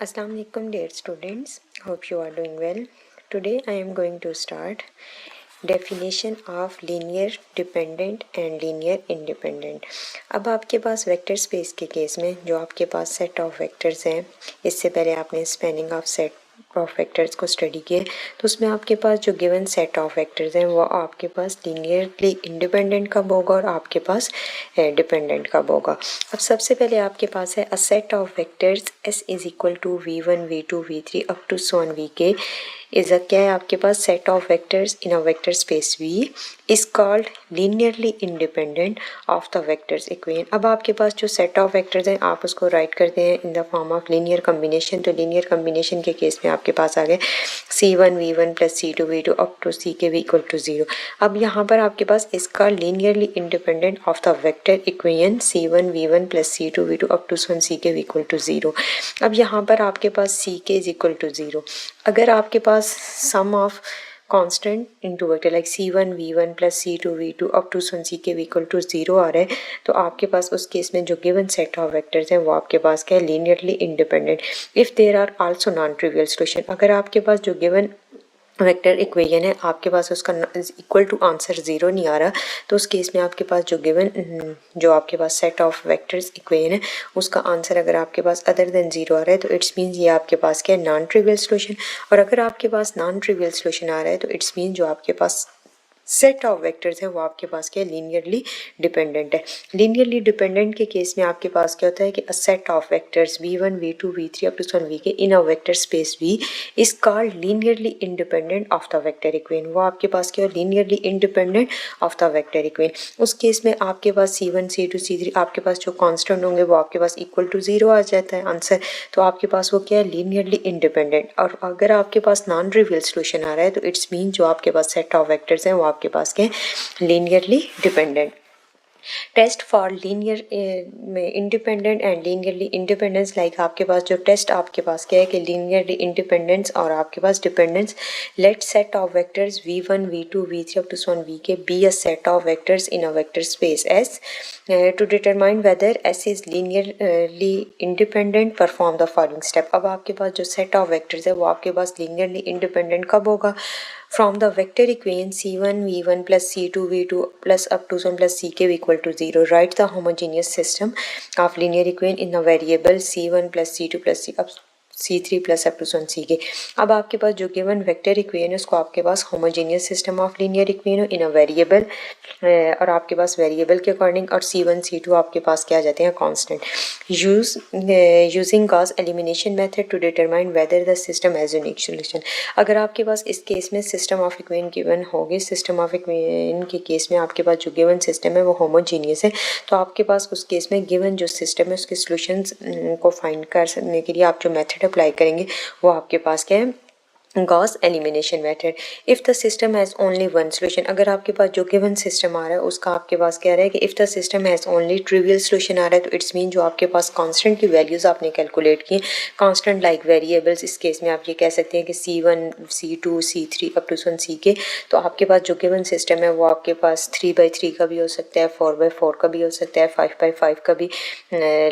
Assalamu alaikum dear students, hope you are doing well. Today I am going to start definition of linear dependent and linear independent. अब आपके पास vector space के case में जो आपके पास set of vectors हैं, इससे पहले आपने spanning of set of vectors को स्टडी किए तो उसमें आपके पास जो गिवन सेट ऑफ वेक्टर्स हैं वो आपके पास लीनियरली इंडिपेंडेंट कब होगा और आपके पास डिपेंडेंट कब होगा। अब सबसे पहले आपके पास है a set of vectors S is equal to V1 V2 V3 up to so on Vk is a क्या है आपके पास set of vectors in a vector space V is called linearly independent of the vectors equation. अब आपके पास जो set of vectors हैं आप उसको राइट करते हैं in the form of linear combination. तो लीनियर कम्बिनेशन के केस में आपके पास आ गए C1 V1 plus C2 V2 up to Ck V equal to 0। अब यहाँ पर आपके पास इसका linearly independent of the vector equation C1 V1 plus C2 V2 up to Ck V equal to 0। अब यहाँ पर आपके पास Ck इज इक्वल टू 0। अगर आपके पास सम of constant into vector like C1 V1 plus C2 V2 up to Ck V equal to 0 आ रहा है तो आपके पास उस केस में जो गिवन सेट ऑफ वेक्टर्स हैं वो आपके पास क्या है linearly independent if there are also non trivial solution. अगर आपके पास जो गिवन वेक्टर इक्वेशन है आपके पास उसका इक्वल टू आंसर 0 नहीं आ रहा तो उस केस में आपके पास जो आपके पास सेट ऑफ वेक्टर्स इक्वेशन है उसका आंसर अगर आपके पास अदर देन 0 आ रहा है तो इट्स मीन्स ये आपके पास क्या है नॉन ट्रिवियल सॉल्यूशन। और अगर आपके पास नॉन ट्रिवियल सॉल्यूशन आ रहा है तो इट्स मीन जो आपके पास सेट ऑफ वेक्टर्स है वो आपके पास क्या लीनियरली डिपेंडेंट है। लीनियरली डिपेंडेंट के केस में आपके पास क्या होता है कि a set of vectors V1 V2 V3 up to Vk in a vector space V is called linearly independent of the vector equation. वो आपके पास क्या linearly independent of the vector equation. उस केस में आपके पास C1 C2 C3 आपके पास जो कांस्टेंट होंगे वो आपके पास इक्वल टू 0 आ जाता है आंसर। तो आपके पास वो क्या है लीनियरली इंडिपेंडेंट। और अगर आपके पास नॉन ट्रिवियल सॉल्यूशन आ रहा है तो इट्स मीन जो आपके पास सेट ऑफ वेक्टर्स हैं वो आपके पास के linearly dependent. Test for linear independent and linearly independence like आपके पास जो टेस्ट आपके पास क्या है कि लीनियरली इंडिपेंडेंस और आपके पास dependence. Let set of vectors V1 V2 V3 up to Vk be a set of vectors in a vector space S to determine whether S is linearly independent perform the following step. अब आपके पास जो set of vectors है वो आपके पास linearly independent कब होगा from the vector equation C1 V1 plus C2 V2 plus up to some plus Ck equal to 0. Write the homogeneous system of linear equation in a variable C1 plus C2 plus C3 plus up to Ck। अब आपके पास जो given vector equation है उसको आपके पास homogeneous system of linear equation in a variable और आपके पास वेरिएबल के अकॉर्डिंग और C1 C2 आपके पास क्या आ जाते हैं constant. Using Gauss elimination method to determine whether the system has unique solution. अगर आपके पास इस केस में सिस्टम ऑफ इक्वेशन गिवन होगी सिस्टम ऑफ इक्वेशन के केस में आपके पास जो गिवन सिस्टम है वो होमोजेनियस है तो आपके पास उस केस में गिवन जो सिस्टम है उसके सॉल्यूशंस को फाइंड करने के लिए आप जो मेथड अप्लाई करेंगे वो आपके पास क्या है Gauss elimination method. If the system has only one solution. अगर आपके पास जो गिवन सिस्टम आ रहा है उसका आपके पास क्या रहा है कि if the system has only trivial solution आ रहा है तो इट्स मीन जो आपके पास कांस्टेंट की वैल्यूज़ आपने कैलकुलेट की कांस्टेंट लाइक वेरिएबल्स। इस केस में आप ये कह सकते हैं कि C1 C2 C3 up to Ck। तो आपके पास जो गिवन सिस्टम है वो आपके पास 3/3 का भी हो सकता है 4/4 का भी हो सकता है 5/5 का भी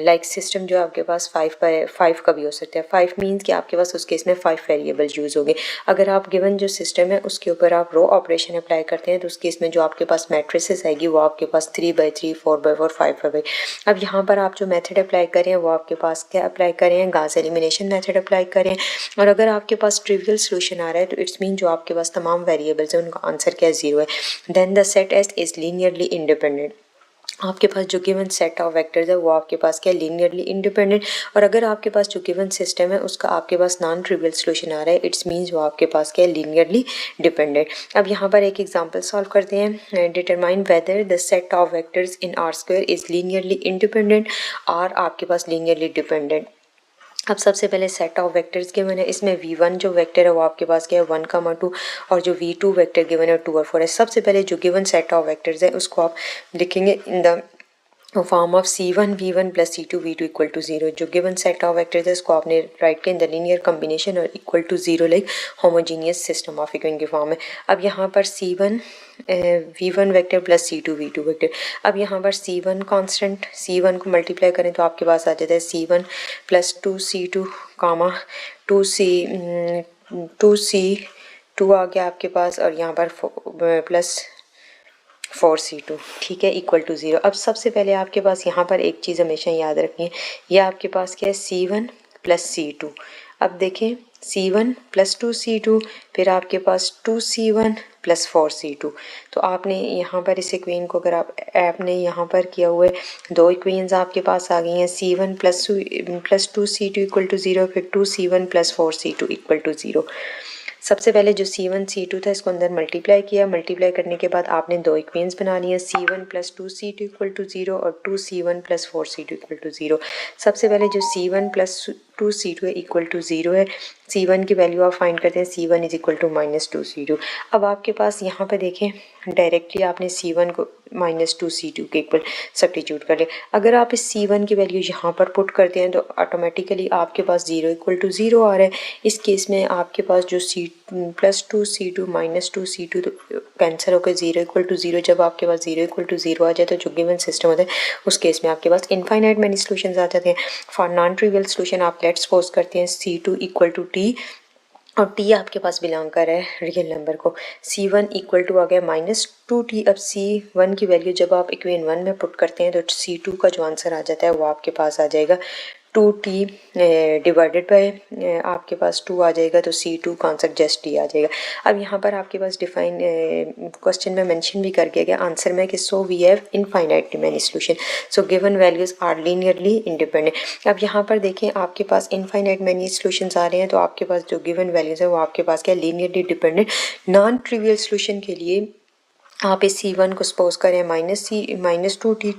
लाइक सिस्टम जो आपके पास 5/5 का भी हो सकता है। 5 मीन्स कि आपके पास उस केस में 5 वेरिएबल यूज़ होंगे। अगर आप गिवन जो सिस्टम है उसके ऊपर आप रो ऑपरेशन अप्लाई करते हैं तो उस केस में जो आपके पास मैट्रिसेस आएगी वो आपके पास 3/3 4/4 5/5। अब यहाँ पर आप जो मेथड अप्लाई करें वो आपके पास क्या अप्लाई करें गॉस एलिमिनेशन मेथड अप्लाई करें। और अगर आपके पास ट्रिवियल सॉल्यूशन आ रहा है तो इट्स मीन जो आपके पास तमाम वेरिएबल्स हैं उनका आंसर क्या 0 है। Then the set S is linearly independent. आपके पास जो गिवन सेट ऑफ वेक्टर्स है वो आपके पास क्या लीनियरली इंडिपेंडेंट। और अगर आपके पास जो गिवन सिस्टम है उसका आपके पास नॉन ट्रिवियल सॉल्यूशन आ रहा है इट्स मीन्स वो आपके पास क्या लीनियरली डिपेंडेंट। अब यहाँ पर एक एग्जांपल सॉल्व करते हैं। Determine whether the set of vectors in R² is linearly independent और आपके पास लीनियरली डिपेंडेंट। अब सबसे पहले सेट ऑफ वेक्टर्स गिवन है इसमें V1 जो वेक्टर है वो आपके पास क्या है 1, 2 और जो V2 वेक्टर गिवन है 2 और 4 है। सबसे पहले जो गिवन सेट ऑफ वेक्टर्स है उसको आप लिखेंगे in the form of C1 V1 plus C2 V2 equal to 0। जो गिवन सेट ऑफ वेक्टर्स है इसको आपने राइट किया इन द लीनियर कॉम्बिनेशन और equal to 0 like homogeneous system of equation की फॉर्म है। अब यहाँ पर C1 V1 vector plus C2 V2 vector. अब यहाँ पर C1 कांस्टेंट, C1 को मल्टीप्लाई करें तो आपके पास आ जाता है C1 प्लस 2C2 कामा 2C2 आ गया आपके पास, और यहाँ पर प्लस 4C2, ठीक है, इक्वल टू 0। अब सबसे पहले आपके पास यहाँ पर एक चीज़ हमेशा याद रखनी है, यह आपके पास क्या है C1 प्लस C2। अब देखें C1 प्लस 2C2, फिर आपके पास 2C1 प्लस 4C2। तो आपने यहाँ पर इस इक्वेशन को अगर आपने यहाँ पर किया हुआ है, दो इक्वेशंस आपके पास आ गई हैं, C1 plus 2C2 equal to 0, फिर 2C1 plus 4C2 equal to 0। सबसे पहले जो C1 C2 था इसको अंदर मल्टीप्लाई किया, मल्टीप्लाई करने के बाद आपने दो इक्वेशंस बना लिए, C1 plus 2C2 equal to 0 और 2C1 plus 4C2 equal to 0। सबसे पहले जो C1 प्लस 2C2 है इक्वल टू 0 है, C1 की वैल्यू आप फाइंड करते हैं, C1 is equal to minus 2C2। अब आपके पास यहाँ पर देखें डायरेक्टली आपने C1 को माइनस 2C2 के इक्वल सब्स्टिट्यूट कर लिया। अगर आप इस C1 की वैल्यू यहाँ पर पुट करते हैं तो ऑटोमेटिकली आपके पास 0 इक्वल टू 0 आ रहा है। इस केस में आपके पास जो प्लस 2C2 माइनस 2C2 तो कैंसिल होकर 0 इक्वल टू 0। जब आपके पास 0 इक्वल टू 0 आ जाए तो जो गिवन सिस्टम होता है उस केस में आपके पास इनफाइनाइट मैनी सॉल्यूशंस आ जाते हैं। फॉर नॉन ट्रिवियल सॉल्यूशन आप लेट्स सपोज करते हैं C2 इक्वल टू T, और T आपके पास बिलोंग कर रहा है रियल नंबर को। C1 इक्वल टू आ गया माइनस 2T। अब C1 की वैल्यू जब आप इक्वेशन 1 में पुट करते हैं तो C2 का जो आंसर आ जाता है वो आपके पास आ जाएगा 2T डिवाइडेड बाय आपके पास 2 आ जाएगा, तो C2 का आंसर जस्ट T आ जाएगा। अब यहाँ पर आपके पास डिफाइन क्वेश्चन में मेंशन भी कर दिया गया आंसर में कि so we have infinitely many solution, so given values are linearly independent. अब यहाँ पर देखें आपके पास इनफाइनाइट मैनी सॉल्यूशंस आ रहे हैं, तो आपके पास जो गिवन वैल्यूज है वो आपके पास क्या linearly dependent. Non trivial solution के लिए आप इस C1 को सपोज करें माइनस 2T,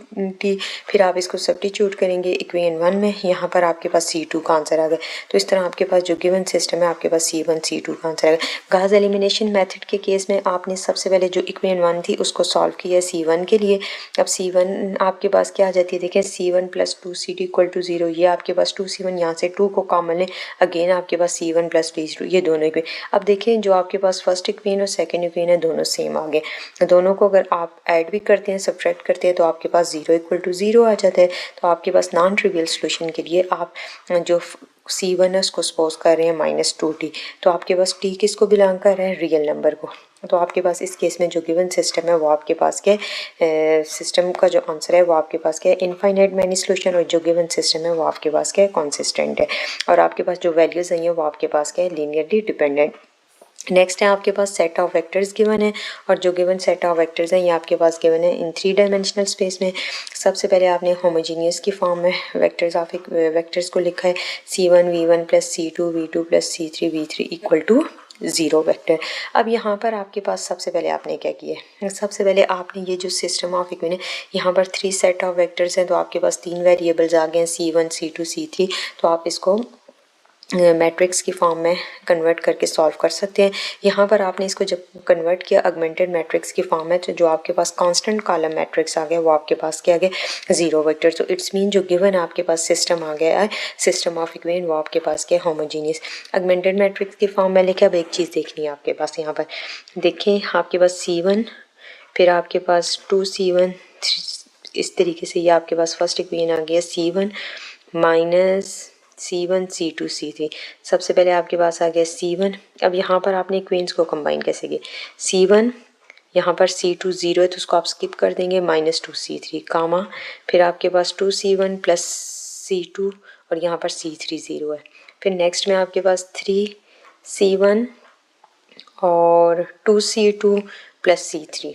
फिर आप इसको सब्स्टिट्यूट करेंगे इक्वेशन 1 में, यहाँ पर आपके पास C2 का आंसर आ गया। तो इस तरह आपके पास जो गिवन सिस्टम है आपके पास C1 C2 का आंसर आ गया। गाउस एलिमिनेशन मेथड के केस में आपने सबसे पहले जो इक्वेशन 1 थी उसको सॉल्व किया C1 के लिए। अब C1 आपके पास क्या आ जाती है, देखें C1 plus 2C2 equal to 0, ये आपके पास 2C1 यहाँ से 2 को कॉमन लें, अगेन आपके पास C1 प्लस 2, ये दोनों इक्वेशन। अब देखें जो आपके पास फर्स्ट इक्वेशन और सेकेंड इक्वेशन है दोनों सेम आ गए, दोनों को अगर आप ऐड भी करते हैं सब्ट्रैक्ट करते हैं तो आपके पास 0 इक्वल टू 0 आ जाता है। तो आपके पास नॉन ट्रिवियल सॉल्यूशन के लिए आप जो C1 है उसको सपोज कर रहे हैं माइनस 2T, तो आपके पास T किसको बिलोंग कर रहा है, रियल नंबर को। तो आपके पास इस केस में जो गिवन सिस्टम है वो आपके पास क्या है, सिस्टम का जो आंसर है वो आपके पास क्या है, इनफाइनाइट मैनी सॉल्यूशन, और जो गिवन सिस्टम है वो आपके पास क्या है, कॉन्सिस्टेंट है, और आपके पास जो वैल्यूज आई हैं वो आपके पास क्या है, लीनियरली डिपेंडेंट। नेक्स्ट है आपके पास सेट ऑफ वेक्टर्स गिवन है, और जो गिवन सेट ऑफ वेक्टर्स हैं ये आपके पास गिवन है इन 3 डायमेंशनल स्पेस में। सबसे पहले आपने होमोजीनियस की फॉर्म में वेक्टर्स को लिखा है C1 V1 plus C2 V2 plus C3 V3 equal to 0 vector. अब यहाँ पर आपके पास सबसे पहले आपने क्या किया है, सबसे पहले आपने ये जो सिस्टम ऑफ इक्वेशन है यहाँ पर 3 सेट ऑफ वेक्टर्स हैं, तो आपके पास 3 वेरिएबल्स आ गए हैं C1 C2 C3, तो आप इसको मैट्रिक्स की फॉर्म में कन्वर्ट करके सॉल्व कर सकते हैं। यहाँ पर आपने इसको जब कन्वर्ट किया ऑगमेंटेड मैट्रिक्स की फॉर्म में, तो जो आपके पास कांस्टेंट कॉलम मैट्रिक्स आ गया वो आपके पास क्या आ गया, 0 वेक्टर। तो इट्स मीन जो गिवन आपके पास सिस्टम आ गया है सिस्टम ऑफ इक्वेशन वो आपके पास क्या होमोजीनियस ऑगमेंटेड मैट्रिक्स की फॉर्म में लिखा। अब एक चीज़ देखनी है आपके पास, यहाँ पर देखें आपके पास C1 फिर आपके पास 2C1, इस तरीके से ये आपके पास फर्स्ट इक्वेशन आ गया C1 minus C1 C2 C3। सबसे पहले आपके पास आ गया C1। अब यहाँ पर आपने इक्वेशंस को कंबाइन कैसे किए, C1 यहाँ पर C2 0 है तो उसको आप स्किप कर देंगे, माइनस 2C3 कामा, फिर आपके पास 2C1 प्लस C2 और यहाँ पर C3 0 है। फिर नेक्स्ट में आपके पास 3C1 और 2C2 प्लस C3,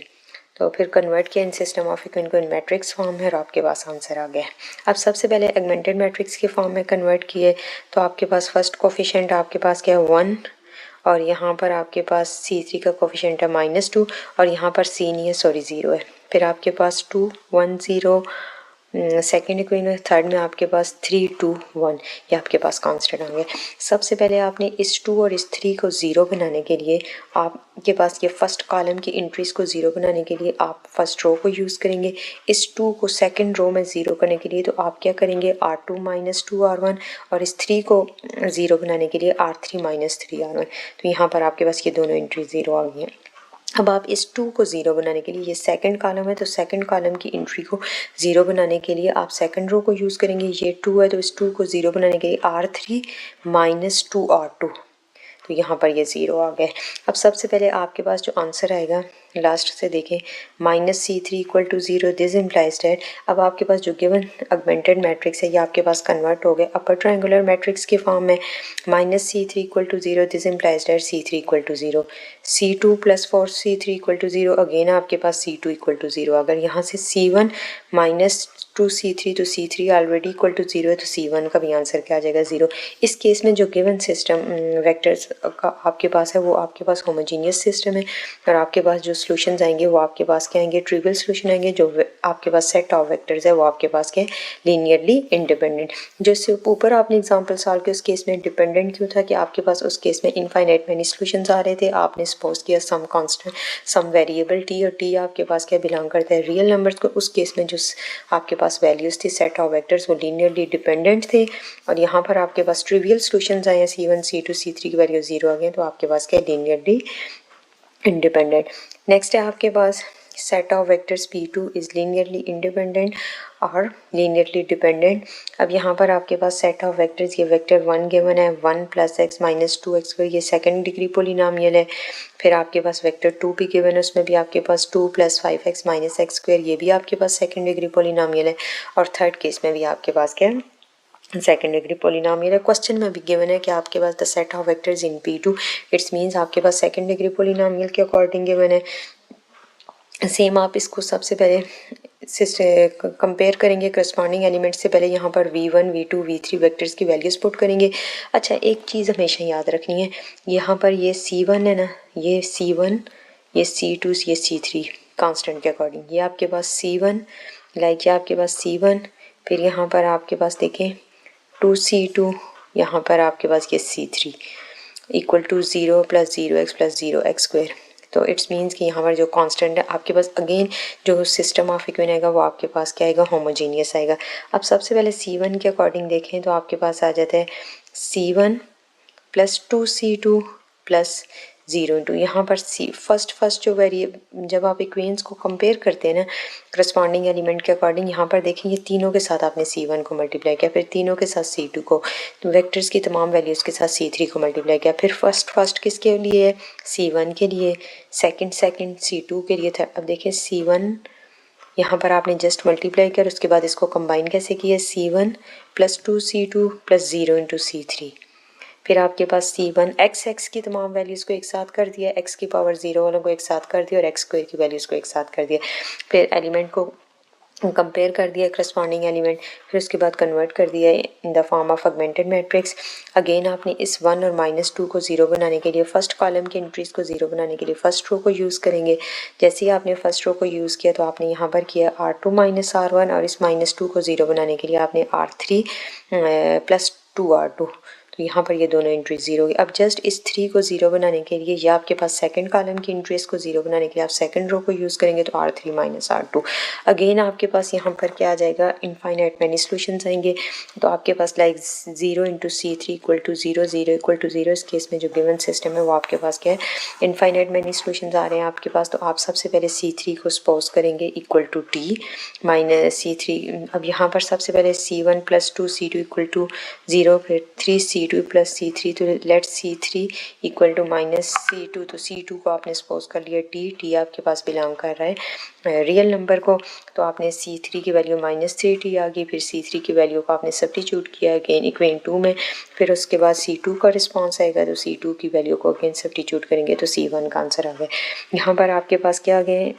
तो फिर कन्वर्ट किया इन सिस्टम ऑफ इक्वेशन को इन मैट्रिक्स फॉर्म में, और आपके पास आंसर आ गया। अब सबसे पहले एगमेंटेड मैट्रिक्स के फॉर्म में कन्वर्ट किए, तो आपके पास फर्स्ट कोफिशिएंट आपके पास क्या है 1, और यहाँ पर आपके पास C3 का कोफिशिएंट है -2, और यहाँ पर C नहीं है सॉरी 0 है। फिर आपके पास 2 1 0 सेकेंड इक्वेशन, थर्ड में आपके पास 3 2 1, ये आपके पास कांस्टेंट होंगे। सबसे पहले आपने इस 2 और इस 3 को ज़ीरो बनाने के लिए आपके पास ये फर्स्ट कॉलम की एंट्रीज को ज़ीरो बनाने के लिए आप फर्स्ट रो को यूज़ करेंगे। इस 2 को सेकंड रो में ज़ीरो करने के लिए तो आप क्या करेंगे, R2 माइनस 2R1, और इस 3 को ज़ीरो बनाने के लिए R3 माइनस 3R1। तो यहाँ पर आपके पास ये दोनों एंट्री ज़ीरो आ गई हैं। अब आप इस 2 को ज़ीरो बनाने के लिए, ये सेकंड कॉलम है तो सेकंड कॉलम की एंट्री को ज़ीरो बनाने के लिए आप सेकंड रो को यूज़ करेंगे। ये 2 है तो इस 2 को ज़ीरो बनाने के लिए R3 माइनस 2R2, तो यहाँ पर ये ज़ीरो आ गए। अब सबसे पहले आपके पास जो आंसर आएगा लास्ट से देखें, -C3 equal to zero, this implies that. अब आपके पास जो गिवन अगमेंटेड मैट्रिक्स है ये आपके पास कन्वर्ट हो गए अपर ट्रायंगुलर मैट्रिक्स के फॉर्म में। -C3 equal to zero, this implies that C3 equal to zero. C2 plus 4C3 equal to zero, again आपके पास C2 इक्वल टू ज़ीरो। अगर यहाँ से C1 माइनस 2C3 तो C3 already equal to zero है, तो C1 का भी आंसर क्या आ जाएगा, ज़ीरो। इस केस में जो गिवन सिस्टम वेक्टर्स का आपके पास है वो आपके पास होमोजीनियस सिस्टम है, और आपके पास जो सॉल्यूशंस आएंगे वो आपके पास क्या आएंगे, ट्रिवियल सॉल्यूशन आएंगे। जो आपके पास सेट ऑफ वेक्टर्स है वो आपके पास क्या है, लीनियरली इंडिपेंडेंट। जो इससे ऊपर आपने एग्जांपल सॉल्व किया उस केस में डिपेंडेंट क्यों था कि आपके पास उस केस में इनफाइनाइट मैनी सॉल्यूशंस आ रहे थे। आपने सपोज किया सम कांस्टेंट, सम वेरिएबल टी, और टी आपके पास क्या बिलोंग करता है, रियल नंबर्स को। उस केस में जो आपके पास वैल्यूज थी सेट ऑफ वेक्टर्स वो लीनियरली डिपेंडेंट थे, और यहाँ पर आपके पास ट्रिवियल सॉल्यूशंस आए हैं, C1 C2 C3 की वैल्यू ज़ीरो आ गई, तो आपके पास क्या लीनियरली इंडिपेंडेंट। नेक्स्ट है आपके पास set of vectors P2 is linearly independent और लीनियरली डिपेंडेंट। अब यहाँ पर आपके पास सेट ऑफ वेक्टर्स, ये वेक्टर 1 गिवन है, 1 + x माइनस 2x, ये सेकंड डिग्री पोलिनोमियल है। फिर आपके पास वेक्टर 2 भी गिवन है, उसमें भी आपके पास 2 + 5x माइनस x², ये भी आपके पास सेकंड डिग्री पोलिनोमियल है। और थर्ड केस में भी आपके पास क्या है, सेकेंड डिग्री पोलिनोमियल है। क्वेश्चन में भी गिवन है कि आपके पास the set of vectors in P2, it's means आपके पास सेकेंड डिग्री पोलिनोमियल के अकॉर्डिंग गिवन है। सेम आप इसको सबसे पहले कंपेयर करेंगे करस्पॉन्डिंग एलिमेंट से। पहले यहाँ पर V1 V2 V3 वेक्टर्स की वैल्यूज पुट करेंगे। अच्छा, एक चीज़ हमेशा याद रखनी है, यहाँ पर ये C1 है ना, ये C1, ये C2, ये C3 कांस्टेंट के अकॉर्डिंग, ये आपके पास C1, लाइक ये आपके पास C1, फिर यहाँ पर आपके पास देखें 2C2, यहाँ पर आपके पास ये C3 equal to 0 + 0x + 0x²। तो इट्स मीन्स कि यहाँ पर जो कांस्टेंट है आपके पास, अगेन जो सिस्टम ऑफ इक्वेशन आएगा वो आपके पास क्या आएगा, होमोजीनियस आएगा। अब सबसे पहले C1 के अकॉर्डिंग देखें तो आपके पास आ जाता है C1 + 2C2 + 0 यहाँ पर फर्स्ट जो वेरिएबल, जब आप इक्वेशंस को कंपेयर करते हैं ना करस्पॉन्डिंग एलिमेंट के अकॉर्डिंग, यहाँ पर देखें ये तीनों के साथ आपने C1 को मल्टीप्लाई किया, फिर तीनों के साथ C2 को, तो वेक्टर्स की तमाम वैल्यूज़ के साथ C3 को मल्टीप्लाई किया, फिर फर्स्ट किसके लिए है, C1 के लिए, सेकंड C2 के लिए था। अब देखिए C1 यहाँ पर आपने जस्ट मल्टीप्लाई किया, उसके बाद इसको कंबाइन कैसे किया, C1 + 2C2 + 0 × C3। फिर आपके पास C1 x की तमाम वैल्यूज़ को एक साथ कर दिया, x की पावर 0 वालों को एक साथ कर दिया, और x² की वैल्यूज़ को एक साथ कर दिया। फिर एलिमेंट को कंपेयर कर दिया करस्पॉन्डिंग एलिमेंट, फिर उसके बाद कन्वर्ट कर दिया इन the form of augmented matrix. Again आपने इस 1 और -2 को ज़ीरो बनाने के लिए, फर्स्ट कॉलम की एंट्रीज़ को ज़ीरो बनाने के लिए फर्स्ट रो को यूज़ करेंगे। जैसे ही आपने फर्स्ट रो को यूज़ किया तो आपने यहाँ पर किया R2 - R1, और इस -2 को ज़ीरो बनाने के लिए आपने R3 + 2R2, तो यहाँ पर ये दोनों एंट्री ज़ीरो होगी। अब जस्ट इस 3 को ज़ीरो बनाने के लिए, या आपके पास सेकंड कॉलम की एंट्रीज को ज़ीरो बनाने के लिए आप सेकंड रो को यूज़ करेंगे, तो R3 - R2। अगेन आपके पास यहाँ पर क्या आ जाएगा, इनफाइनाइट मैनी सॉल्यूशंस आएंगे, तो आपके पास like 0 × C3 equal to 0 0 equal to 0। इस केस में जो गिवन सिस्टम है वो आपके पास क्या है, इनफाइनाइट मैनी सॉल्यूशंस आ रहे हैं आपके पास। तो आप सबसे पहले C3 को सपोज करेंगे इक्वल टू T -C3। अब यहाँ पर सबसे पहले C1 + 2C2 इक्वल टू 0, फिर 3C2 + C3, तो late C3 equal to -C2, तो C2 को आपने सपोज कर लिया T आपके पास बिलोंग कर रहा है रियल नंबर को, तो आपने C3 की वैल्यू -3T आ गई, फिर C3 की वैल्यू को आपने सब्स्टिट्यूट किया अगेन इक्वेशन 2 में, फिर उसके बाद C2 का रिस्पॉन्स आएगा, तो C2 की वैल्यू को अगेन सब्स्टिट्यूट करेंगे तो C1 का आंसर आ गया। यहाँ पर आपके पास क्या आ गए,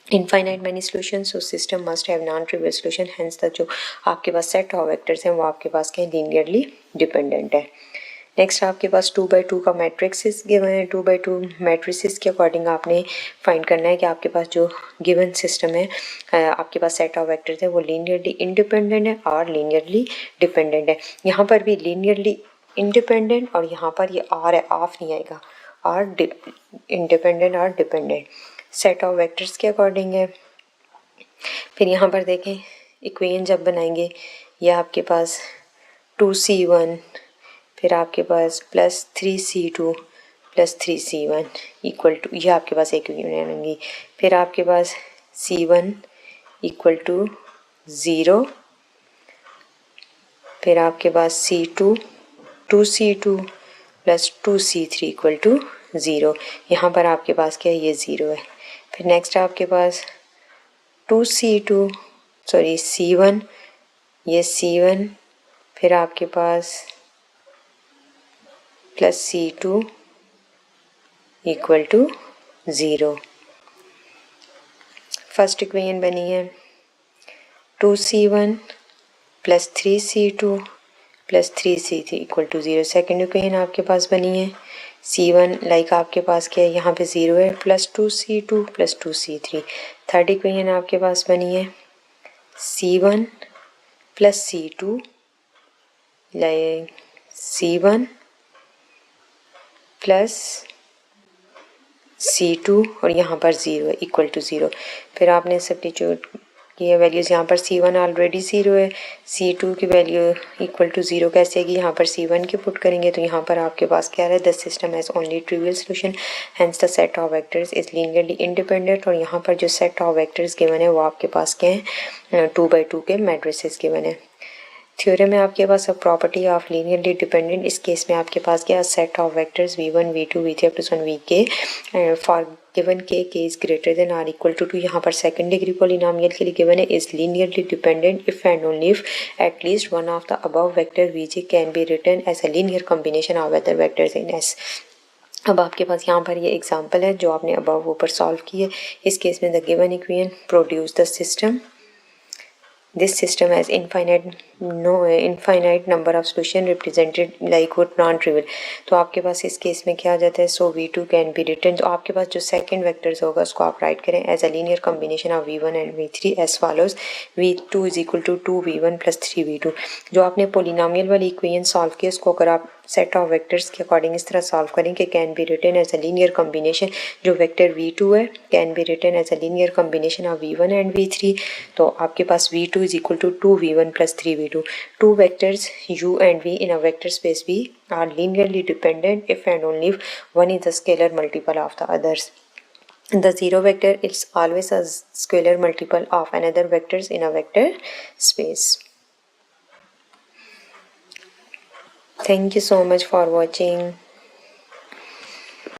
infinite many solution, so system must have non trivial solution, hence the जो आपके पास सेट ऑफ वेक्टर्स हैं वो आपके पास क्या लीनियरली डिपेंडेंट है। नेक्स्ट आपके पास 2x2 का मैट्रिक्स गिवन है। 2x2 मैट्रिसेस के अकॉर्डिंग आपने फाइंड करना है कि आपके पास जो गिवन सिस्टम है, आपके पास सेट ऑफ वेक्टर्स है, वो लीनियरली इंडिपेंडेंट है और लीनियरली डिपेंडेंट है। यहाँ पर भी लीनियरली इंडिपेंडेंट और यहाँ पर ये आर है, ऑफ नहीं आएगा, और इंडिपेंडेंट और डिपेंडेंट सेट ऑफ वेक्टर्स के अकॉर्डिंग है। फिर यहाँ पर देखें इक्वेशन जब बनाएंगे, यह आपके पास 2c1, फिर आपके पास +3c2 +3c1 इक्वल टू, यह आपके पास एक इक्वेशन बनेंगी। फिर आपके पास c1 इक्वल टू 0, फिर आपके पास c2 2c2 +2c3 equal to 0। यहाँ पर आपके पास क्या है, ये 0 है। फिर नेक्स्ट आपके पास c1, ये c1, फिर आपके पास +c2 equal to 0। First equation बनी है 2c1 +3c2 +3c3 equal to 0। Second equation आपके पास बनी है c1 लाइक आपके पास क्या है, यहाँ पे 0 है, +2c2 +2c3। थर्ड इक्वेशन आपके पास बनी है c1 +c2 like c1 +c2 और यहाँ पर 0 है इक्वल टू 0। फिर आपने सब्स्टिट्यूट किया वैल्यूज़, यहाँ पर c1 ऑलरेडी 0 है, c2 की वैल्यू इक्वल टू 0 कैसे आएगी, यहाँ पर c1 की पुट करेंगे तो यहाँ पर आपके पास क्या है, the system has only trivial solution hence the set of vectors is linearly independent. और यहाँ पर जो सेट ऑफ वेक्टर्स गिवन है वो आपके पास क्या है, 2x2 के मैट्रिसेस गिवन है। थ्योरम में आपके पास अब प्रॉपर्टी ऑफ लीनियरली डिपेंडेंट, इस केस में आपके पास क्या set of vectors v1 v2 v3 up to vk for given k is greater than or equal to 2। यहाँ पर सेकंड डिग्री पॉलिनोमियल के लिए गिवन है is linearly dependent if and only if at least one of the above vector vj can be written as a linear combination of other vectors in S। अब आपके पास यहाँ पर ये example है जो आपने अबव ऊपर सॉल्व की है। इस केस में the given equation produce the system, this system has infinite number of solution represented like would non-trivial। तो आपके पास इस केस में क्या आ जाता है, so v2 can be written, तो आपके पास जो सेकंड वेक्टर्स होगा उसको आप राइट करें as a linear combination of v1 and v3 as follows v2 is equal to 2v1 + 3v2। जो आपने पोलिनोमियल वाली इक्वेशन सॉल्व की उसको अगर आप सेट ऑफ वेक्टर्स के अकॉर्डिंग इस तरह सॉल्व करें कि can be written as a linear combination, जो वेक्टर v2 है can be written as a linear combination of v1 and v3, तो आपके पास v2 is equal to 2v1 + 3v2। Two vectors u and v in a vector space V are linearly dependent if and only if one is a scalar multiple of the others. The zero vector is always a scalar multiple of another vectors in a vector space. Thank you so much for watching.